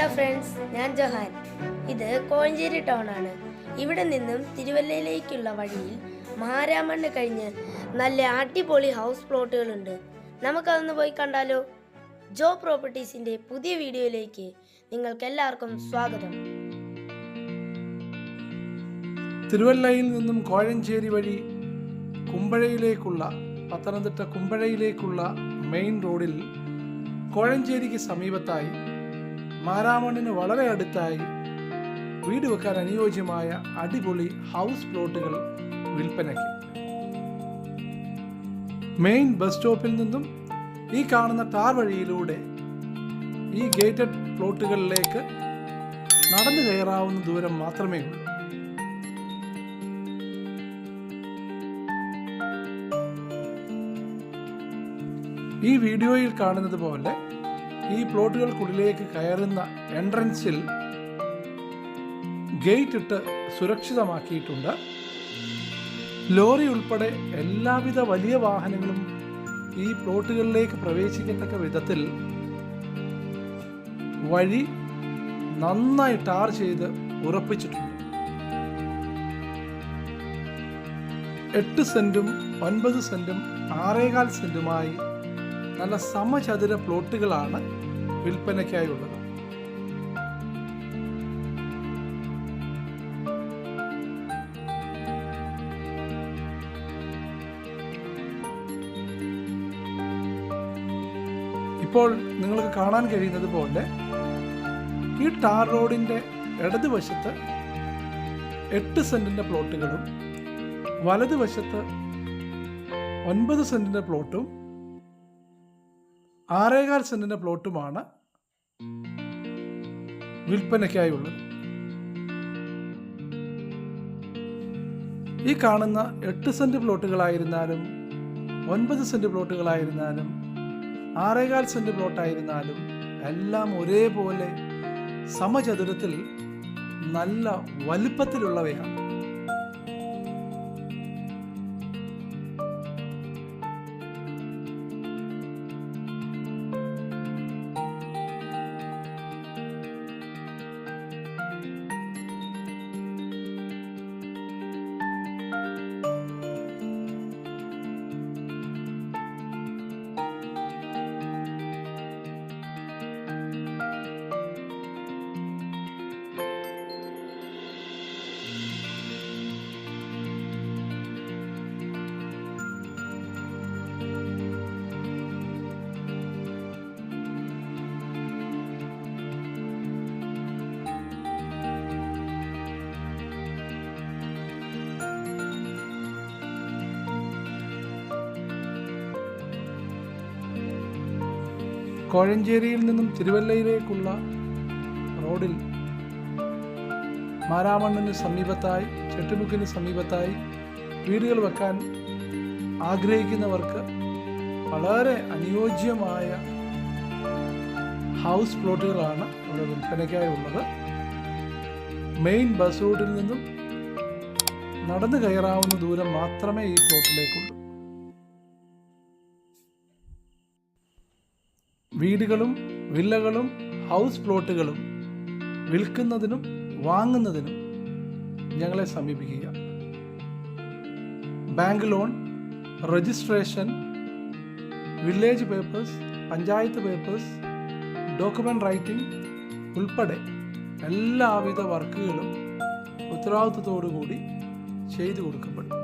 Hello friends, ഞാൻ Johan. ഇത് Kozhencherry town ആണ്. ഇവിടെ നിന്നും തിരുവല്ലയിലേക്കുള്ള വഴിയിൽ മഹാരാമണ്ണ് കഴിഞ്ഞ് നല്ല അടിപൊളി ഹൗസ് പ്ലോട്ടുകളുണ്ട്. നമുക്കതൊന്ന് പോയി കണ്ടാലോ? ജോ പ്രോപ്പർട്ടീസിന്റെ പുതിയ വീഡിയോയിലേക്ക് നിങ്ങൾക്ക് എല്ലാവർക്കും സ്വാഗതം. തിരുവല്ലയിൽ നിന്നും കോഴഞ്ചേരി വഴി പത്തനംതിട്ട കുമ്പഴയിലേക്കുള്ള മെയിൻ റോഡിൽ കോഴഞ്ചേരിക്ക് സമീപത്തായി മാരാമണ്ണിന് വളരെ അടുത്തായി വീട് വെക്കാൻ അനുയോജ്യമായ അടിപൊളി ഹൗസ് പ്ലോട്ടുകൾ വിൽപ്പനയ്ക്ക്. മെയിൻ ബസ് സ്റ്റോപ്പിൽ നിന്നും ഈ കാണുന്ന ടാർ വഴിയിലൂടെ ഈ ഗേറ്റഡ് പ്ലോട്ടുകളിലേക്ക് നടന്നു കയറാവുന്ന ദൂരം മാത്രമേ ഉള്ളൂ. ഈ വീഡിയോയിൽ കാണുന്നത് പോലെ ഈ പ്ലോട്ടുകൾക്കുള്ളിലേക്ക് കയറുന്ന എൻട്രൻസിൽ ഗേറ്റ് ഇട്ട് സുരക്ഷിതമാക്കിയിട്ടുണ്ട്. ലോറി ഉൾപ്പെടെ എല്ലാവിധ വലിയ വാഹനങ്ങളും ഈ പ്ലോട്ടുകളിലേക്ക് പ്രവേശിക്കത്തക്ക വിധത്തിൽ വഴി നന്നായി ടാർ ചെയ്ത് ഉറപ്പിച്ചിട്ടുണ്ട്. 8 സെന്റും 9 സെന്റും 6.25 സെന്റുമായി നല്ല സമചതുര പ്ലോട്ടുകളാണ് വിൽപ്പനയ്ക്കായുള്ളത്. ഇപ്പോൾ നിങ്ങൾക്ക് കാണാൻ കഴിയുന്നത് പോലെ ഈ ടാർ റോഡിന്റെ ഇടതുവശത്ത് 8 സെന്റിന്റെ പ്ലോട്ടുകളും വലതുവശത്ത് 9 സെന്റിന്റെ പ്ലോട്ടും 6.25 സെന്റിന്റെ പ്ലോട്ടുമാണ് വിൽപ്പനയ്ക്കായുള്ളത്. ഈ കാണുന്ന 8 സെന്റ് പ്ലോട്ടുകളായിരുന്നാലും 9 സെന്റ് പ്ലോട്ടുകളായിരുന്നാലും 6.25 സെന്റ് പ്ലോട്ടായിരുന്നാലും എല്ലാം ഒരേപോലെ സമചതുരത്തിൽ നല്ല വലുപ്പത്തിലുള്ളവയാണ്. കോഴഞ്ചേരിയിൽ നിന്നും തിരുവല്ലയിലേക്കുള്ള റോഡിൽ മാരാമണ്ണിന് സമീപത്തായി ചെട്ടുമുക്കിന് സമീപത്തായി വീടുകൾ വെക്കാൻ ആഗ്രഹിക്കുന്നവർക്ക് വളരെ അനുയോജ്യമായ ഹൗസ് പ്ലോട്ടുകളാണ് ഇവിടെ വിൽപ്പനയ്ക്കായി ഉള്ളത്. മെയിൻ ബസ് റൂട്ടിൽ നിന്നും നടന്നു കയറാവുന്ന ദൂരം മാത്രമേ ഈ പ്ലോട്ടിലേക്കുള്ളൂ. വീടുകളും വില്ലകളും ഹൗസ് പ്ലോട്ടുകളും വിൽക്കുന്നതിനും വാങ്ങുന്നതിനും ഞങ്ങളെ സമീപിക്കുക. Bank loan, registration, village papers, panchayat papers, document writing ഉൾപ്പെടെ എല്ലാവിധ വർക്കുകളും ഉത്തരവാദിത്വത്തോടു കൂടി ചെയ്തു കൊടുക്കപ്പെടും.